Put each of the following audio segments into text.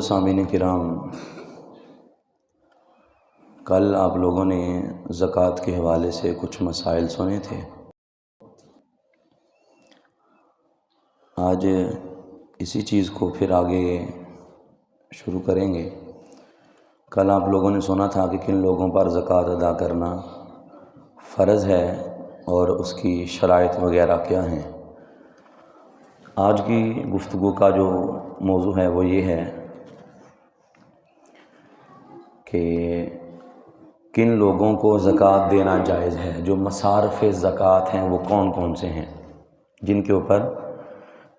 سامعین کرام، کل آپ لوگوں نے زکوٰۃ کے حوالے سے کچھ مسائل سنے تھے۔ آج اسی چیز کو پھر آگے شروع کریں گے۔ کل آپ لوگوں نے سنا تھا کہ کن لوگوں پر زکوٰۃ ادا کرنا فرض ہے اور اس کی شرائط وغیرہ کیا ہیں۔ آج کی گفتگو کا جو موضوع ہے وہ یہ ہے کہ کن لوگوں کو زکوٰۃ دینا جائز ہے، جو مصارف زکوٰۃ ہیں وہ کون کون سے ہیں جن کے اوپر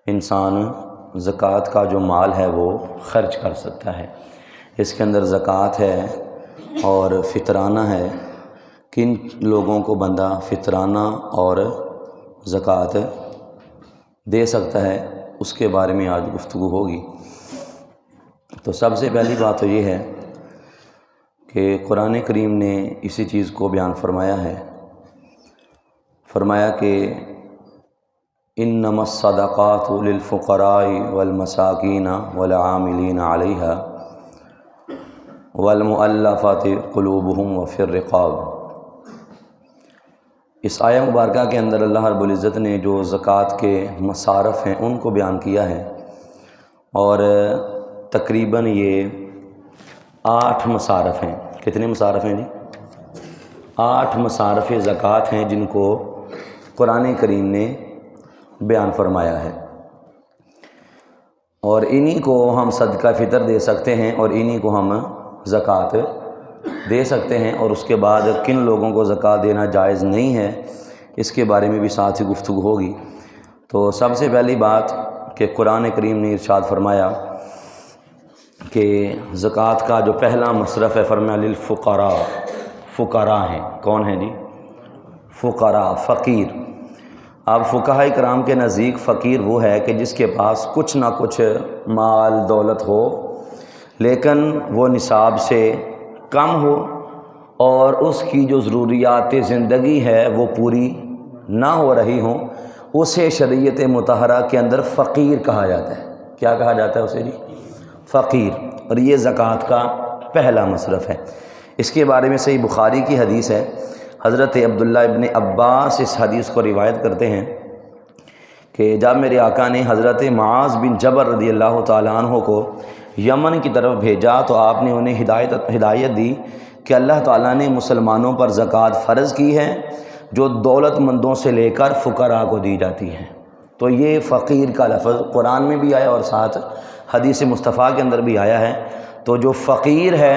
انسان زکوٰۃ کا جو مال ہے وہ خرچ کر سکتا ہے۔ اس کے اندر زکوٰۃ ہے اور فطرانہ ہے۔ کن لوگوں کو بندہ فطرانہ اور زکوٰۃ دے سکتا ہے، اس کے بارے میں آج گفتگو ہوگی۔ تو سب سے پہلی بات تو یہ ہے کہ قرآن کریم نے اسی چیز کو بیان فرمایا ہے۔ فرمایا کہ انما الصدقات للفقراء والمساکین والعاملین علیہا والمؤلفۃ قلوبہم وفی الرقاب۔ اس آیہ مبارکہ کے اندر اللہ رب العزت نے جو زکوٰۃ کے مصارف ہیں ان کو بیان کیا ہے، اور تقریباً یہ 8 مصارف ہیں۔ کتنے مصارف ہیں جی؟ 8 مصارف زکوٰۃ ہیں جن کو قرآن کریم نے بیان فرمایا ہے، اور انہی کو ہم صدقہ فطر دے سکتے ہیں اور انہی کو ہم زکوٰۃ دے سکتے ہیں۔ اور اس کے بعد کن لوگوں کو زکوٰۃ دینا جائز نہیں ہے اس کے بارے میں بھی ساتھ ہی گفتگو ہوگی۔ تو سب سے پہلی بات کہ قرآن کریم نے ارشاد فرمایا کہ زکوٰۃ کا جو پہلا مصرف ہے، فرمایا للفقراء، فقراء ہیں۔ کون ہیں جی؟ فقراء، فقیر۔ اب فقہاء کرام کے نزدیک فقیر وہ ہے کہ جس کے پاس کچھ نہ کچھ مال دولت ہو لیکن وہ نصاب سے کم ہو اور اس کی جو ضروریات زندگی ہے وہ پوری نہ ہو رہی ہوں، اسے شریعت مطہرہ کے اندر فقیر کہا جاتا ہے۔ کیا کہا جاتا ہے اسے جی؟ فقیر۔ اور یہ زکوٰۃ کا پہلا مصرف ہے۔ اس کے بارے میں صحیح بخاری کی حدیث ہے، حضرت عبداللہ ابن عباس اس حدیث کو روایت کرتے ہیں کہ جب میرے آقا نے حضرت معاذ بن جبل رضی اللہ تعالیٰ عنہ کو یمن کی طرف بھیجا تو آپ نے انہیں ہدایت دی کہ اللہ تعالیٰ نے مسلمانوں پر زکوٰۃ فرض کی ہے جو دولت مندوں سے لے کر فقراء کو دی جاتی ہے۔ تو یہ فقیر کا لفظ قرآن میں بھی آیا اور ساتھ حدیث مصطفیٰ کے اندر بھی آیا ہے۔ تو جو فقیر ہے،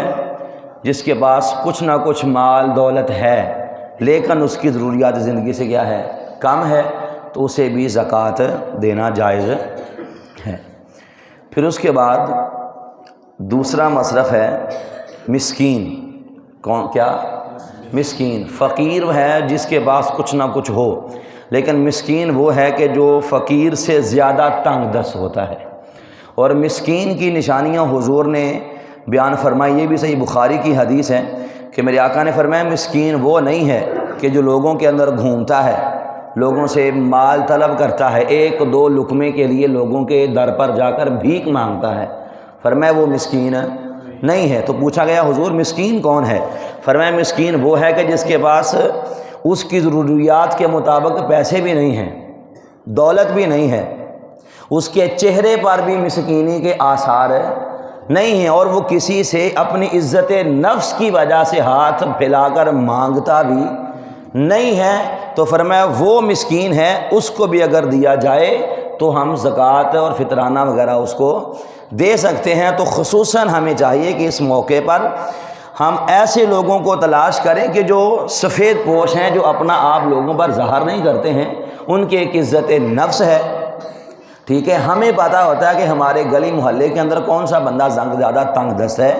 جس کے پاس کچھ نہ کچھ مال دولت ہے لیکن اس کی ضروریات زندگی سے کیا ہے؟ کم ہے، تو اسے بھی زکوٰۃ دینا جائز ہے۔ پھر اس کے بعد دوسرا مصرف ہے مسکین۔ کون؟ کیا؟ مسکین۔ فقیر ہے جس کے پاس کچھ نہ کچھ ہو، لیکن مسکین وہ ہے کہ جو فقیر سے زیادہ تنگ دست ہوتا ہے۔ اور مسکین کی نشانیاں حضور نے بیان فرمائی، یہ بھی صحیح بخاری کی حدیث ہے کہ میرے آقا نے فرمایا مسکین وہ نہیں ہے کہ جو لوگوں کے اندر گھومتا ہے، لوگوں سے مال طلب کرتا ہے، 1-2 لقمے کے لیے لوگوں کے در پر جا کر بھیک مانگتا ہے۔ فرمایا وہ مسکین نہیں ہے۔ تو پوچھا گیا حضور مسکین کون ہے؟ فرمایا مسکین وہ ہے کہ جس کے پاس اس کی ضروریات کے مطابق پیسے بھی نہیں ہیں، دولت بھی نہیں ہے، اس کے چہرے پر بھی مسکینی کے آثار نہیں ہیں، اور وہ کسی سے اپنی عزت نفس کی وجہ سے ہاتھ پھیلا کر مانگتا بھی نہیں ہے۔ تو فرمایا وہ مسکین ہے، اس کو بھی اگر دیا جائے تو ہم زکوٰۃ اور فطرانہ وغیرہ اس کو دے سکتے ہیں۔ تو خصوصاً ہمیں چاہیے کہ اس موقع پر ہم ایسے لوگوں کو تلاش کریں کہ جو سفید پوش ہیں، جو اپنا آپ لوگوں پر ظاہر نہیں کرتے ہیں، ان کی ایک عزت نفس ہے۔ ٹھیک ہے، ہمیں پتہ ہوتا ہے کہ ہمارے گلی محلے کے اندر کون سا بندہ زیادہ تنگ دست ہے،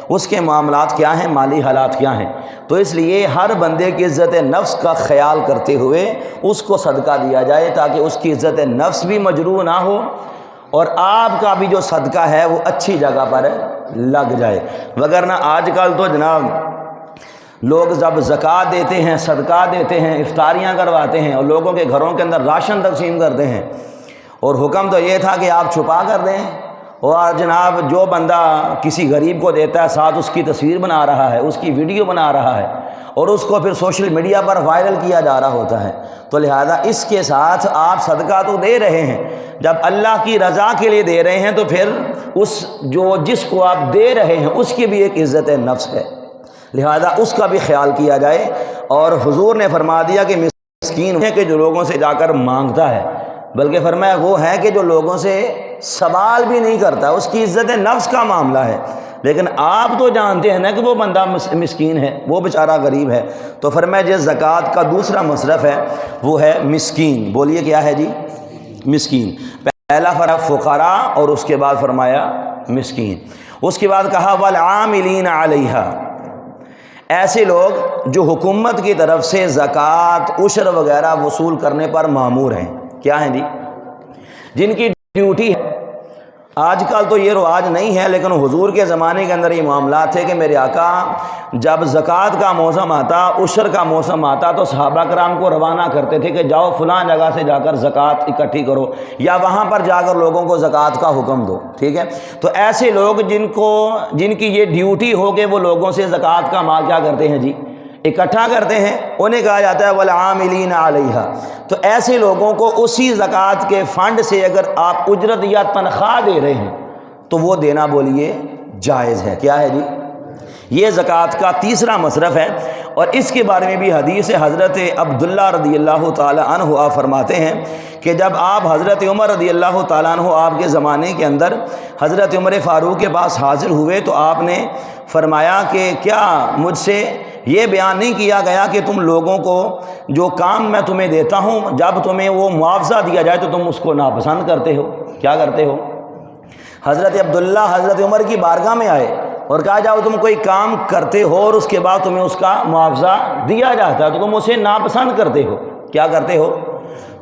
اس کے معاملات کیا ہیں، مالی حالات کیا ہیں۔ تو اس لیے ہر بندے کی عزت نفس کا خیال کرتے ہوئے اس کو صدقہ دیا جائے تاکہ اس کی عزت نفس بھی مجروح نہ ہو اور آپ کا بھی جو صدقہ ہے وہ اچھی جگہ پر لگ جائے۔ وگرنہ آج کل تو جناب لوگ جب زکوٰۃ دیتے ہیں، صدقہ دیتے ہیں، افطاریاں کرواتے ہیں اور لوگوں کے گھروں کے اندر راشن تقسیم کرتے ہیں، اور حکم تو یہ تھا کہ آپ چھپا کر دیں، اور جناب جو بندہ کسی غریب کو دیتا ہے ساتھ اس کی تصویر بنا رہا ہے، اس کی ویڈیو بنا رہا ہے اور اس کو پھر سوشل میڈیا پر وائرل کیا جا رہا ہوتا ہے، تو لہذا اس کے ساتھ آپ صدقہ تو دے رہے ہیں، جب اللہ کی رضا کے لیے دے رہے ہیں تو پھر جس کو آپ دے رہے ہیں اس کی بھی ایک عزت نفس ہے، لہذا اس کا بھی خیال کیا جائے۔ اور حضور نے فرما دیا کہ مسکین ہے کہ جو لوگوں سے جا کر مانگتا ہے، بلکہ فرمایا وہ ہے کہ جو لوگوں سے سوال بھی نہیں کرتا، اس کی عزت نفس کا معاملہ ہے۔ لیکن آپ تو جانتے ہیں نا کہ وہ بندہ مسکین ہے، وہ بیچارہ غریب ہے، تو فرمایا جس زکوٰۃ کا دوسرا مصرف ہے وہ ہے مسکین۔ بولیے کیا ہے جی؟ مسکین۔ پہلا فرق فقراء اور اس کے بعد فرمایا مسکین، اس کے بعد کہا والعاملین علیہا، ایسے لوگ جو حکومت کی طرف سے زکوٰۃ عشر وغیرہ وصول کرنے پر مامور ہیں۔ کیا ہیں جی؟ جن کی ڈیوٹی ہے۔ آج کل تو یہ رواج نہیں ہے، لیکن حضور کے زمانے کے اندر یہ معاملات تھے کہ میرے آقا جب زکوٰۃ کا موسم آتا، عشر کا موسم آتا، تو صحابہ کرام کو روانہ کرتے تھے کہ جاؤ فلاں جگہ سے جا کر زکوٰۃ اکٹھی کرو، یا وہاں پر جا کر لوگوں کو زکوٰۃ کا حکم دو، ٹھیک ہے۔ تو ایسے لوگ جن کی یہ ڈیوٹی ہو کہ وہ لوگوں سے زکوٰۃ کا مال کیا کرتے ہیں جی؟ اکٹھا کرتے ہیں، انہیں کہا جاتا ہے والعاملین علیہا۔ تو ایسے لوگوں کو اسی زکوٰۃ کے فنڈ سے اگر آپ اجرت یا تنخواہ دے رہے ہیں تو وہ دینا بولیے جائز ہے۔ کیا ہے جی؟ یہ زکوٰۃ کا تیسرا مصرف ہے، اور اس کے بارے میں بھی حدیث حضرت عبداللہ رضی اللہ تعالی عنہ آپ فرماتے ہیں کہ جب آپ حضرت عمر رضی اللہ تعالیٰ عنہ آپ کے زمانے کے اندر حضرت عمر فاروق کے پاس حاضر ہوئے تو آپ نے فرمایا کہ کیا مجھ سے یہ بیان نہیں کیا گیا کہ تم لوگوں کو جو کام میں تمہیں دیتا ہوں جب تمہیں وہ معاوضہ دیا جائے تو تم اس کو ناپسند کرتے ہو؟ کیا کرتے ہو؟ حضرت عبداللہ حضرت عمر کی بارگاہ میں آئے اور کہا جاؤ تم کوئی کام کرتے ہو اور اس کے بعد تمہیں اس کا معاوضہ دیا جاتا ہے تو تم اسے ناپسند کرتے ہو، کیا کرتے ہو؟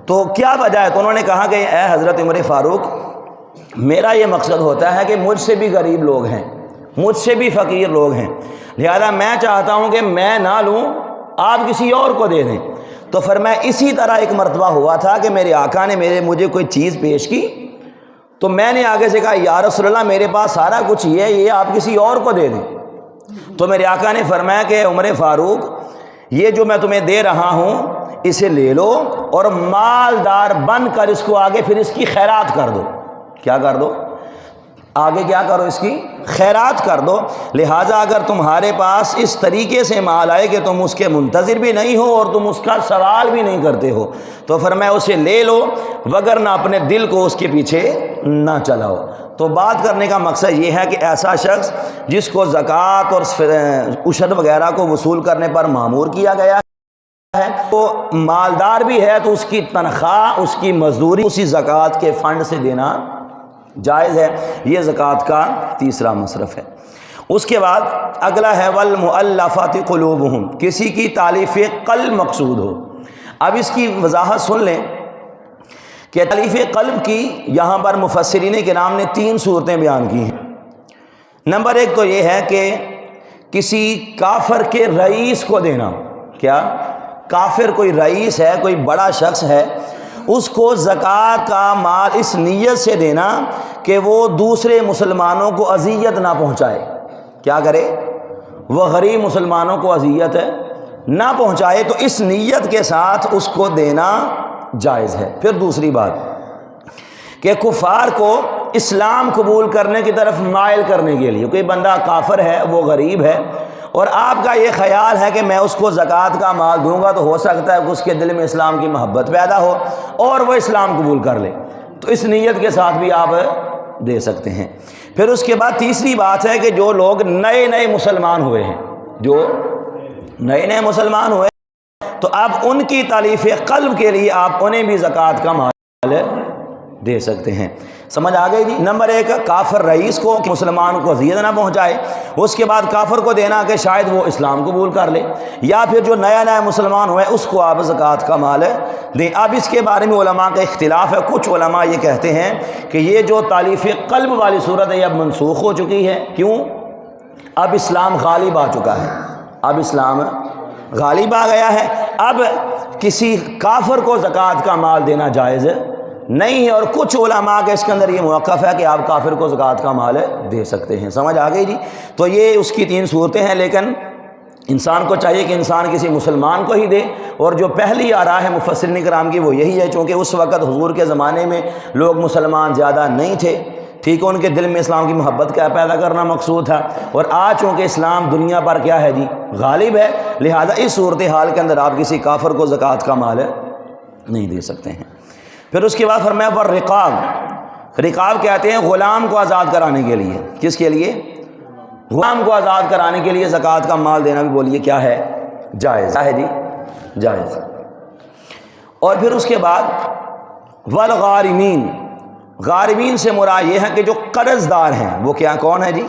تو کیا وجہ ہے؟ تو انہوں نے کہا کہ اے حضرت عمر فاروق، میرا یہ مقصد ہوتا ہے کہ مجھ سے بھی غریب لوگ ہیں، مجھ سے بھی فقیر لوگ ہیں، لہذا میں چاہتا ہوں کہ میں نہ لوں، آپ کسی اور کو دے دیں۔ تو فرمایا اسی طرح ایک مرتبہ ہوا تھا کہ میرے آقا نے مجھے کوئی چیز پیش کی تو میں نے آگے سے کہا یا رسول اللہ میرے پاس سارا کچھ یہ آپ کسی اور کو دے دیں۔ تو میرے آقا نے فرمایا کہ عمر فاروق، یہ جو میں تمہیں دے رہا ہوں اسے لے لو اور مالدار بن کر اس کو آگے پھر اس کی خیرات کر دو۔ کیا کر دو؟ آگے کیا کرو؟ اس کی خیرات کر دو۔ لہٰذا اگر تمہارے پاس اس طریقے سے مال آئے کہ تم اس کے منتظر بھی نہیں ہو اور تم اس کا سوال بھی نہیں کرتے ہو تو فرمایا اسے لے لو، وگرنہ اپنے دل کو اس کے پیچھے نہ چلاؤ۔ تو بات کرنے کا مقصد یہ ہے کہ ایسا شخص جس کو زکوٰۃ اور عشر وغیرہ کو وصول کرنے پر مامور کیا گیا ہے، وہ مالدار بھی ہے تو اس کی تنخواہ، اس کی مزدوری اسی زکوٰۃ کے فنڈ سے دینا جائز ہے۔ یہ زکوٰۃ کا تیسرا مصرف ہے۔ اس کے بعد اگلا ہے والمؤلفۃ قلوبہم، کسی کی تالیف قلب مقصود ہو۔ اب اس کی وضاحت سن لیں کہ تالیف قلب کی یہاں پر مفسرین کرام نے 3 صورتیں بیان کی ہیں۔ نمبر 1 تو یہ ہے کہ کسی کافر کے رئیس کو دینا۔ کیا؟ کافر کوئی رئیس ہے، کوئی بڑا شخص ہے، اس کو زکوٰۃ کا مال اس نیت سے دینا کہ وہ دوسرے مسلمانوں کو اذیت نہ پہنچائے۔ کیا کرے؟ وہ غریب مسلمانوں کو اذیت نہ پہنچائے، تو اس نیت کے ساتھ اس کو دینا جائز ہے۔ پھر دوسری بات کہ کفار کو اسلام قبول کرنے کی طرف مائل کرنے کے لیے، کوئی بندہ کافر ہے، وہ غریب ہے اور آپ کا یہ خیال ہے کہ میں اس کو زکوٰۃ کا مال دوں گا تو ہو سکتا ہے کہ اس کے دل میں اسلام کی محبت پیدا ہو اور وہ اسلام قبول کر لے، تو اس نیت کے ساتھ بھی آپ دے سکتے ہیں۔ پھر اس کے بعد تیسری بات ہے کہ جو لوگ نئے مسلمان ہوئے ہیں، جو نئے مسلمان ہوئے تو اب ان کی تالیف قلب کے لیے آپ انہیں بھی زکوٰۃ کا مال دے سکتے ہیں۔ سمجھ آ گئی جی؟ نمبر 1 کافر رئیس کو کہ مسلمان کو اذیت نہ پہنچائے، اس کے بعد کافر کو دینا کہ شاید وہ اسلام قبول کر لے، یا پھر جو نیا مسلمان ہوئے اس کو آپ زکوٰۃ کا مال دیں۔ اب اس کے بارے میں علماء کا اختلاف ہے۔ کچھ علماء یہ کہتے ہیں کہ یہ جو تالیف قلب والی صورت ہے یہ اب منسوخ ہو چکی ہے۔ کیوں؟ اب اسلام غالب آ چکا ہے، اب اسلام غالب آ گیا ہے، اب کسی کافر کو زکوٰۃ کا مال دینا جائز نہیں ہے، اور کچھ علماء کے اس کے اندر یہ موقف ہے کہ آپ کافر کو زکوٰۃ کا مال دے سکتے ہیں۔ سمجھ آ گئی جی؟ تو یہ اس کی 3 صورتیں ہیں، لیکن انسان کو چاہیے کہ انسان کسی مسلمان کو ہی دے، اور جو پہلی آراء ہے مفسرین کرام کی وہ یہی ہے، چونکہ اس وقت حضور کے زمانے میں لوگ مسلمان زیادہ نہیں تھے، ٹھیک ہے، ان کے دل میں اسلام کی محبت کا پیدا کرنا مقصود تھا، اور آج چونکہ اسلام دنیا پر کیا ہے جی، غالب ہے، لہذا اس صورتحال کے اندر آپ کسی کافر کو زکوٰۃ کا مال نہیں دے سکتے ہیں۔ پھر اس کے بعد فرمایا پر رقاب، رقاب کہتے ہیں غلام کو آزاد کرانے کے لیے، کس کے لیے؟ غلام کو آزاد کرانے کے لیے زکوٰۃ کا مال دینا بھی بولیے کیا ہے؟ جائز ہے جی، جائز۔ اور پھر اس کے بعد والغارمین، غارمین سے مراد یہ ہے کہ جو قرض دار ہیں، وہ کیا کون ہے جی؟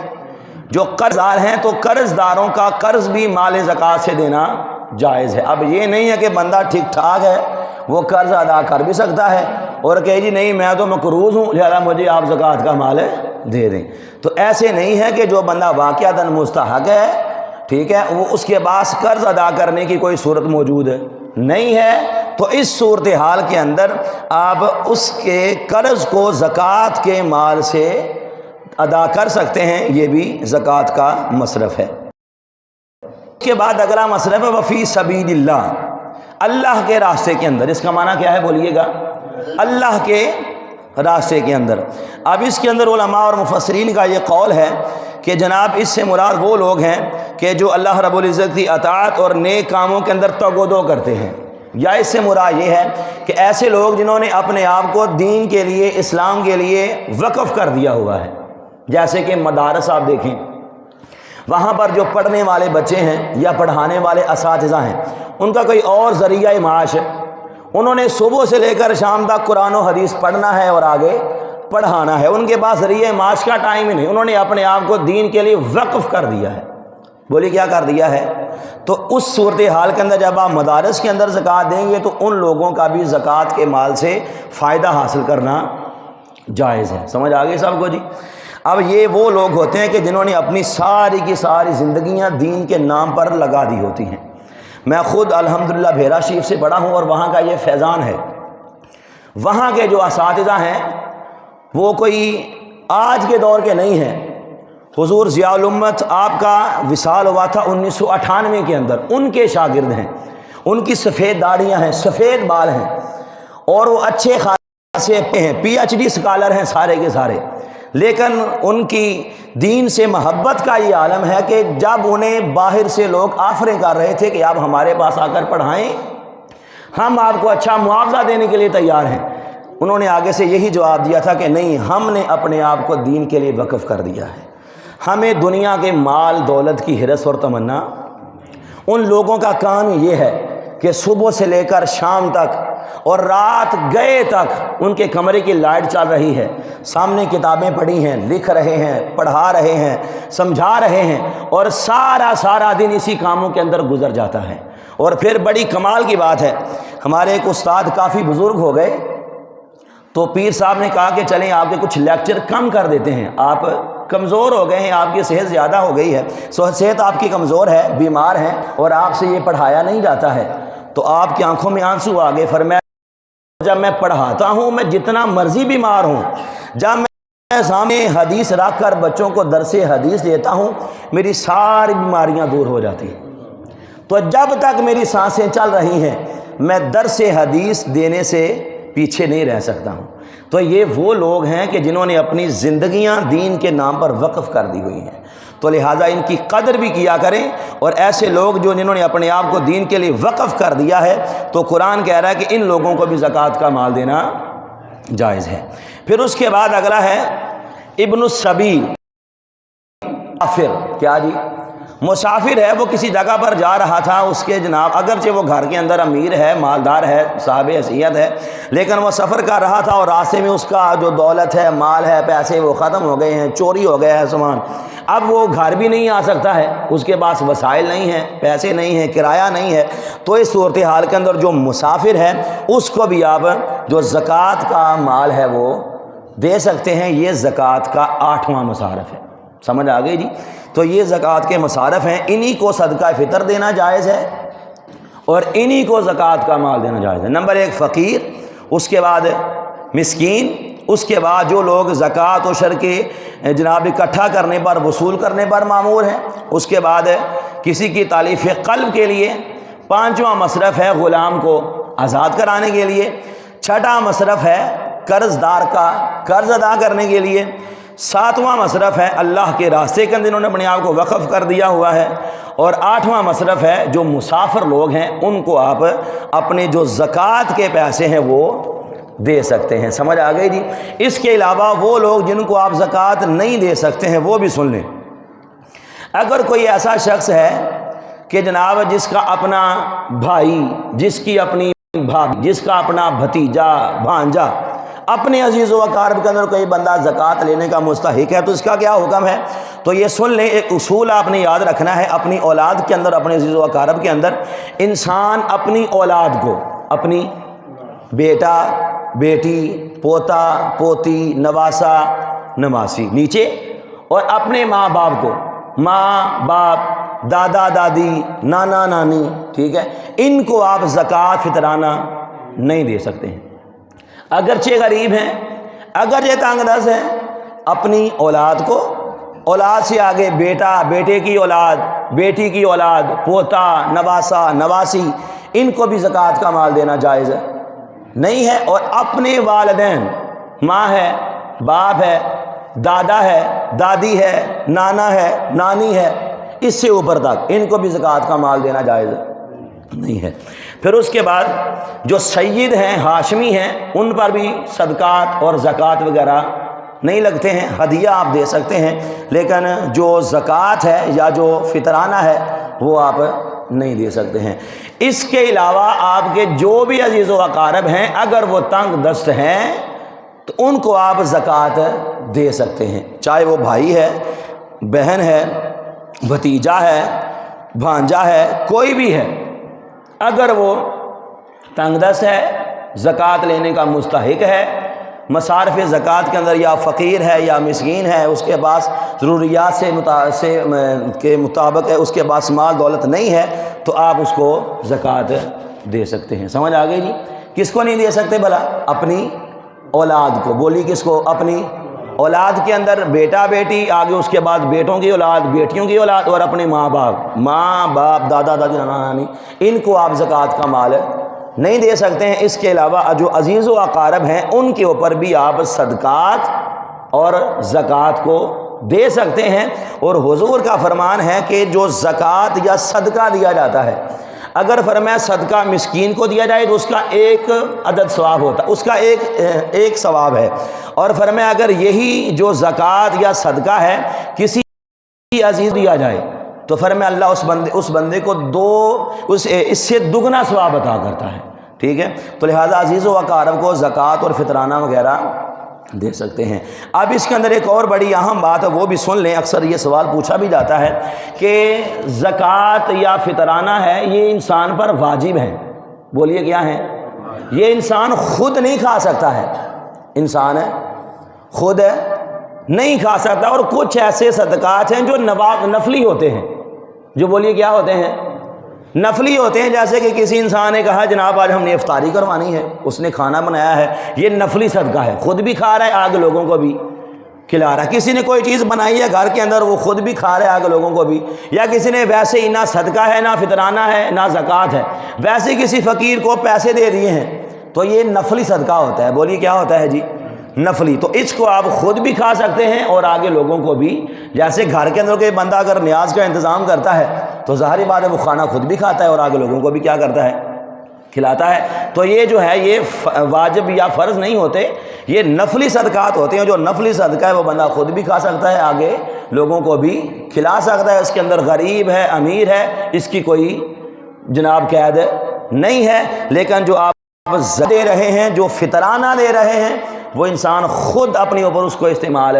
جو قرض دار ہیں، تو قرض داروں کا قرض بھی مال زکوٰۃ سے دینا جائز ہے۔ اب یہ نہیں ہے کہ بندہ ٹھیک ٹھاک ہے، وہ قرض ادا کر بھی سکتا ہے اور کہے جی نہیں میں تو مقروض ہوں لہذا مجھے آپ زکوٰۃ کا مال دے دیں، تو ایسے نہیں ہے کہ جو بندہ واقعتاً مستحق ہے، ٹھیک ہے، وہ اس کے پاس قرض ادا کرنے کی کوئی صورت موجود نہیں ہے، تو اس صورتحال کے اندر آپ اس کے قرض کو زکوٰۃ کے مال سے ادا کر سکتے ہیں، یہ بھی زکوٰۃ کا مصرف ہے۔ اس کے بعد اگلا مصرف ہے وفی سبیل اللہ، اللہ کے راستے کے اندر۔ اس کا معنی کیا ہے بولیے گا؟ اللہ کے راستے کے اندر۔ اب اس کے اندر علماء اور مفسرین کا یہ قول ہے کہ جناب اس سے مراد وہ لوگ ہیں کہ جو اللہ رب العزت کی اطاعت اور نیک کاموں کے اندر تگ و دو کرتے ہیں، یا اس سے مراد یہ ہے کہ ایسے لوگ جنہوں نے اپنے آپ کو دین کے لیے، اسلام کے لیے وقف کر دیا ہوا ہے، جیسے کہ مدارس آپ دیکھیں، وہاں پر جو پڑھنے والے بچے ہیں یا پڑھانے والے اساتذہ ہیں، ان کا کوئی اور ذریعہ معاش ہے، انہوں نے صبح سے لے کر شام تک قرآن و حدیث پڑھنا ہے اور آگے پڑھانا ہے، ان کے پاس ذریعہ معاش کا ٹائم ہی نہیں، انہوں نے اپنے آپ کو دین کے لیے وقف کر دیا ہے۔ بولیے کیا کر دیا ہے؟ تو اس صورتحال کے اندر جب آپ مدارس کے اندر زکوٰۃ دیں گے تو ان لوگوں کا بھی زکوٰۃ کے مال سے فائدہ حاصل کرنا جائز ہے۔ سمجھ آ گئی صاحب کو جی؟ اب یہ وہ لوگ ہوتے ہیں کہ جنہوں نے اپنی ساری کی ساری زندگیاں دین کے نام پر لگا دی ہوتی ہیں۔ میں خود الحمدللہ بھیرا شریف سے پڑھا ہوں اور وہاں کا یہ فیضان ہے، وہاں کے جو اساتذہ ہیں وہ کوئی آج کے دور کے نہیں ہیں۔ حضور ضیاء الامت آپ کا وصال ہوا تھا 1998 کے اندر، ان کے شاگرد ہیں، ان کی سفید داڑیاں ہیں، سفید بال ہیں، اور وہ اچھے خاصے ہیں، پی ایچ ڈی اسکالر ہیں سارے کے سارے، لیکن ان کی دین سے محبت کا یہ عالم ہے کہ جب انہیں باہر سے لوگ آفریں کر رہے تھے کہ آپ ہمارے پاس آ کر پڑھائیں، ہم آپ کو اچھا معاوضہ دینے کے لیے تیار ہیں، انہوں نے آگے سے یہی جواب دیا تھا کہ نہیں، ہم نے اپنے آپ کو دین کے لیے وقف کر دیا ہے، ہمیں دنیا کے مال دولت کی حرص اور تمنا، ان لوگوں کا کام یہ ہے کہ صبح سے لے کر شام تک اور رات گئے تک ان کے کمرے کی لائٹ چل رہی ہے، سامنے کتابیں پڑھی ہیں، لکھ رہے ہیں، پڑھا رہے ہیں، سمجھا رہے ہیں، اور سارا دن اسی کاموں کے اندر گزر جاتا ہے۔ اور پھر بڑی کمال کی بات ہے، ہمارے ایک استاد کافی بزرگ ہو گئے تو پیر صاحب نے کہا کہ چلیں آپ کے کچھ لیکچر کم کر دیتے ہیں، آپ کمزور ہو گئے ہیں، آپ کی صحت زیادہ ہو گئی ہے، صحت آپ کی کمزور ہے، بیمار ہیں، اور آپ سے یہ پڑھایا نہیں جاتا ہے۔ تو آپ کی آنکھوں میں آنسو آ گئے، فرمایا جب میں پڑھاتا ہوں میں جتنا مرضی بیمار ہوں، جب میں سامنے حدیث رکھ کر بچوں کو درس حدیث دیتا ہوں میری ساری بیماریاں دور ہو جاتی ہیں، تو جب تک میری سانسیں چل رہی ہیں میں درس حدیث دینے سے پیچھے نہیں رہ سکتا ہوں۔ تو یہ وہ لوگ ہیں کہ جنہوں نے اپنی زندگیاں دین کے نام پر وقف کر دی ہوئی ہیں، تو لہٰذا ان کی قدر بھی کیا کریں، اور ایسے لوگ جنہوں نے اپنے آپ کو دین کے لیے وقف کر دیا ہے تو قرآن کہہ رہا ہے کہ ان لوگوں کو بھی زکوٰۃ کا مال دینا جائز ہے۔ پھر اس کے بعد اگلا ہے ابن السبیل، مسافر، کیا جی؟ مسافر ہے، وہ کسی جگہ پر جا رہا تھا، اس کے جناب اگرچہ وہ گھر کے اندر امیر ہے، مالدار ہے، صاحب حیثیت ہے، لیکن وہ سفر کر رہا تھا اور راستے میں اس کا جو دولت ہے، مال ہے، پیسے وہ ختم ہو گئے ہیں، چوری ہو گیا ہے سامان، اب وہ گھر بھی نہیں آ سکتا ہے، اس کے پاس وسائل نہیں ہیں، پیسے نہیں ہیں، کرایہ نہیں ہے، تو اس صورتحال کے اندر جو مسافر ہے اس کو بھی آپ جو زکوٰۃ کا مال ہے وہ دے سکتے ہیں۔ یہ زکوٰۃ کا 8واں مصارف ہے۔ سمجھ آ گئی جی؟ تو یہ زکوٰۃ کے مصارف ہیں، انہی کو صدقہ فطر دینا جائز ہے اور انہی کو زکوٰۃ کا مال دینا جائز ہے۔ نمبر 1 فقیر، اس کے بعد مسکین، اس کے بعد جو لوگ زکوٰۃ و عشر کے جناب اکٹھا کرنے پر، وصول کرنے پر مامور ہیں، اس کے بعد کسی کی تالیف قلب کے لیے، پانچواں مصرف ہے غلام کو آزاد کرانے کے لیے، چھٹا مصرف ہے قرض دار کا قرض ادا کرنے کے لیے، ساتواں مصرف ہے اللہ کے راستے کے اندر انہوں نے اپنے آپ کو وقف کر دیا ہوا ہے، اور آٹھواں مصرف ہے جو مسافر لوگ ہیں ان کو آپ اپنے جو زکوٰۃ کے پیسے ہیں وہ دے سکتے ہیں۔ سمجھ آ گئی جی؟ اس کے علاوہ وہ لوگ جن کو آپ زکوٰۃ نہیں دے سکتے ہیں وہ بھی سن لیں۔ اگر کوئی ایسا شخص ہے کہ جناب جس کا اپنا بھائی، جس کی اپنی بھابھی، جس کا اپنا بھتیجا بھانجا، اپنے عزیز و اقارب کے اندر کوئی بندہ زکوٰۃ لینے کا مستحق ہے تو اس کا کیا حکم ہے؟ تو یہ سن لیں، ایک اصول آپ نے یاد رکھنا ہے اپنی اولاد کے اندر، اپنے عزیز و اقارب کے اندر، انسان اپنی اولاد کو، اپنی بیٹا بیٹی، پوتا پوتی، نواسا نواسی نیچے، اور اپنے ماں باپ کو، ماں باپ، دادا دادی، نانا نانی، ٹھیک ہے، ان کو آپ زکوٰۃ فطرانہ نہیں دے سکتے ہیں، اگرچہ غریب ہیں، اگرچہ تنگ دست ہیں، اپنی اولاد کو، اولاد سے آگے بیٹا، بیٹے کی اولاد، بیٹی کی اولاد، پوتا، نواسا نواسی، ان کو بھی زکوٰۃ کا مال دینا جائز نہیں ہے، اور اپنے والدین، ماں ہے، باپ ہے، دادا ہے، دادی ہے، نانا ہے، نانی ہے، اس سے اوپر تک ان کو بھی زکوٰۃ کا مال دینا جائز نہیں ہے۔ پھر اس کے بعد جو سید ہیں، ہاشمی ہیں، ان پر بھی صدقات اور زکوٰۃ وغیرہ نہیں لگتے ہیں، ہدیہ آپ دے سکتے ہیں، لیکن جو زکوٰۃ ہے یا جو فطرانہ ہے وہ آپ نہیں دے سکتے ہیں۔ اس کے علاوہ آپ کے جو بھی عزیز و اقارب ہیں اگر وہ تنگ دست ہیں تو ان کو آپ زکوٰۃ دے سکتے ہیں، چاہے وہ بھائی ہے، بہن ہے، بھتیجا ہے، بھانجا ہے، کوئی بھی ہے، اگر وہ تنگ دست ہے، زکوٰۃ لینے کا مستحق ہے، مصارف زکوٰۃ کے اندر یا فقیر ہے یا مسکین ہے، اس کے پاس ضروریات کے مطابق ہے، اس کے پاس مال دولت نہیں ہے، تو آپ اس کو زکوٰۃ دے سکتے ہیں۔ سمجھ آ گئی جی؟ کس کو نہیں دے سکتے بھلا؟ اپنی اولاد کو، بولی کس کو؟ اپنی اولاد کے اندر بیٹا بیٹی، آگے اس کے بعد بیٹوں کی اولاد، بیٹیوں کی اولاد، اور اپنے ماں باپ، دادا دادی، نانا نانی، ان کو آپ زکوٰۃ کا مال نہیں دے سکتے ہیں۔ اس کے علاوہ جو عزیز و اقارب ہیں ان کے اوپر بھی آپ صدقات اور زکوٰۃ کو دے سکتے ہیں، اور حضور کا فرمان ہے کہ جو زکوٰۃ یا صدقہ دیا جاتا ہے، اگر فرمایا صدقہ مسکین کو دیا جائے تو اس کا ایک عدد ثواب ہوتا ہے، اس کا ایک ثواب ہے، اور فرمایا اگر یہی جو زکوٰۃ یا صدقہ ہے کسی عزیز دیا جائے تو فرمایا اللہ اس بندے کو اس سے دگنا ثواب عطا کرتا ہے، ٹھیک ہے۔ تو لہٰذا عزیز و اقارب کو زکوٰۃ اور فطرانہ وغیرہ دے سکتے ہیں۔ اب اس کے اندر ایک اور بڑی اہم بات ہے، وہ بھی سن لیں، اکثر یہ سوال پوچھا بھی جاتا ہے کہ زکوٰۃ یا فطرانہ ہے یہ انسان پر واجب ہے، بولیے کیا ہے؟ یہ انسان خود نہیں کھا سکتا ہے، انسان ہے خود نہیں کھا سکتا، اور کچھ ایسے صدقات ہیں جو نفلی ہوتے ہیں، جو بولیے کیا ہوتے ہیں؟ نفلی ہوتے ہیں، جیسے کہ کسی انسان نے کہا جناب آج ہم نے افطاری کروانی ہے، اس نے کھانا بنایا ہے، یہ نفلی صدقہ ہے، خود بھی کھا رہا ہے، آگے لوگوں کو بھی کھلا رہا ہے۔ کسی نے کوئی چیز بنائی ہے گھر کے اندر، وہ خود بھی کھا رہا ہے، آگے لوگوں کو بھی، یا کسی نے ویسے ہی نہ صدقہ ہے، نہ فطرانہ ہے، نہ زکوٰۃ ہے، ویسے کسی فقیر کو پیسے دے دیے ہیں، تو یہ نفلی صدقہ ہوتا ہے، بولیے کیا ہوتا ہے جی؟ نفلی۔ تو اس کو آپ خود بھی کھا سکتے ہیں اور آگے لوگوں کو بھی، جیسے گھر کے اندر کوئی بندہ اگر نیاز کا انتظام کرتا ہے تو ظاہری بات ہے وہ کھانا خود بھی کھاتا ہے اور آگے لوگوں کو بھی کیا کرتا ہے؟ کھلاتا ہے۔ تو یہ جو ہے یہ واجب یا فرض نہیں ہوتے، یہ نفلی صدقات ہوتے ہیں۔ جو نفلی صدقہ ہے وہ بندہ خود بھی کھا سکتا ہے، آگے لوگوں کو بھی کھلا سکتا ہے، اس کے اندر غریب ہے، امیر ہے، اس کی کوئی جناب قید نہیں ہے۔ لیکن جو آپ دے رہے ہیں، جو فطرانہ دے رہے ہیں، وہ انسان خود اپنے اوپر اس کو استعمال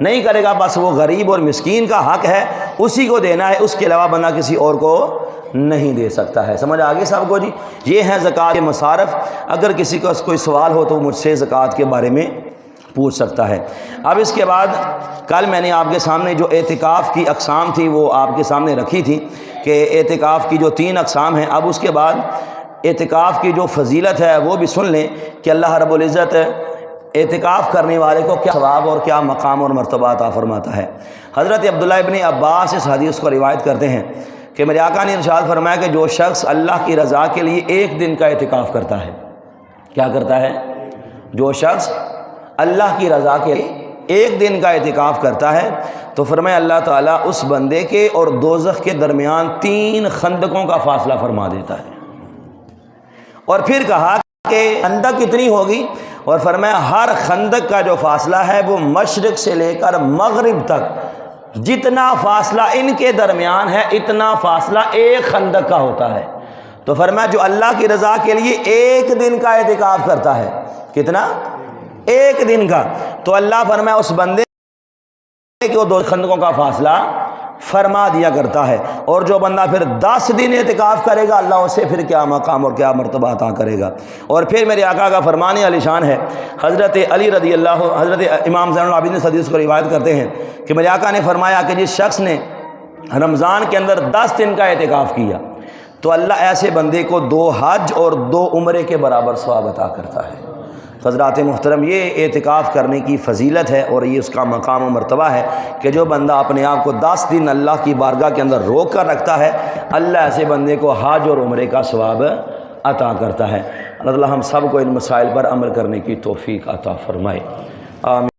نہیں کرے گا، بس وہ غریب اور مسکین کا حق ہے، اسی کو دینا ہے، اس کے علاوہ بندہ کسی اور کو نہیں دے سکتا ہے۔ سمجھ آگے سب کو جی؟ یہ ہیں زکوٰۃ کے مصارف۔ اگر کسی کا کوئی سوال ہو تو مجھ سے زکوٰۃ کے بارے میں پوچھ سکتا ہے۔ اب اس کے بعد کل میں نے آپ کے سامنے جو اعتکاف کی اقسام تھی وہ آپ کے سامنے رکھی تھی کہ اعتکاف کی جو 3 اقسام ہیں۔ اب اس کے بعد اعتکاف کی جو فضیلت ہے وہ بھی سن لیں کہ اللہ رب العزت اعتکاف کرنے والے کو کیا ثواب اور کیا مقام اور مرتبہ عطا فرماتا ہے۔ حضرت عبداللہ ابن عباس اس حدیث کو روایت کرتے ہیں کہ میرے آقا نے ارشاد فرمایا کہ جو شخص اللہ کی رضا کے لیے ایک دن کا اعتکاف کرتا ہے، کیا کرتا ہے؟ جو شخص اللہ کی رضا کے لیے ایک دن کا اعتکاف کرتا ہے تو فرمایا اللہ تعالیٰ اس بندے کے اور دوزخ کے درمیان 3 خندقوں کا فاصلہ فرما دیتا ہے۔ اور پھر کہا کہ خندق کتنی ہوگی، اور فرمایا ہر خندق کا جو فاصلہ ہے وہ مشرق سے لے کر مغرب تک جتنا فاصلہ ان کے درمیان ہے اتنا فاصلہ ایک خندق کا ہوتا ہے۔ تو فرمایا جو اللہ کی رضا کے لیے ایک دن کا اعتکاف کرتا ہے، کتنا؟ ایک دن کا، تو اللہ فرمایا اس بندے کہ وہ 2 خندقوں کا فاصلہ فرما دیا کرتا ہے۔ اور جو بندہ پھر 10 دن اعتکاف کرے گا اللہ اسے پھر کیا مقام اور کیا مرتبہ عطا کرے گا۔ اور پھر میرے آقا کا فرمان عالی شان ہے، حضرت علی رضی اللہ، حضرت امام زین العابدین اس حدیث کو روایت کرتے ہیں کہ میرے آقا نے فرمایا کہ جس شخص نے رمضان کے اندر 10 دن کا اعتکاف کیا تو اللہ ایسے بندے کو 2 حج اور 2 عمرے کے برابر ثواب عطا کرتا ہے۔ حضرات محترم، یہ اعتکاف کرنے کی فضیلت ہے اور یہ اس کا مقام و مرتبہ ہے کہ جو بندہ اپنے آپ کو 10 دن اللہ کی بارگاہ کے اندر روک کر رکھتا ہے اللہ ایسے بندے کو حج اور عمرے کا ثواب عطا کرتا ہے۔ اللہ ہم سب کو ان مسائل پر عمل کرنے کی توفیق عطا فرمائے، آمین۔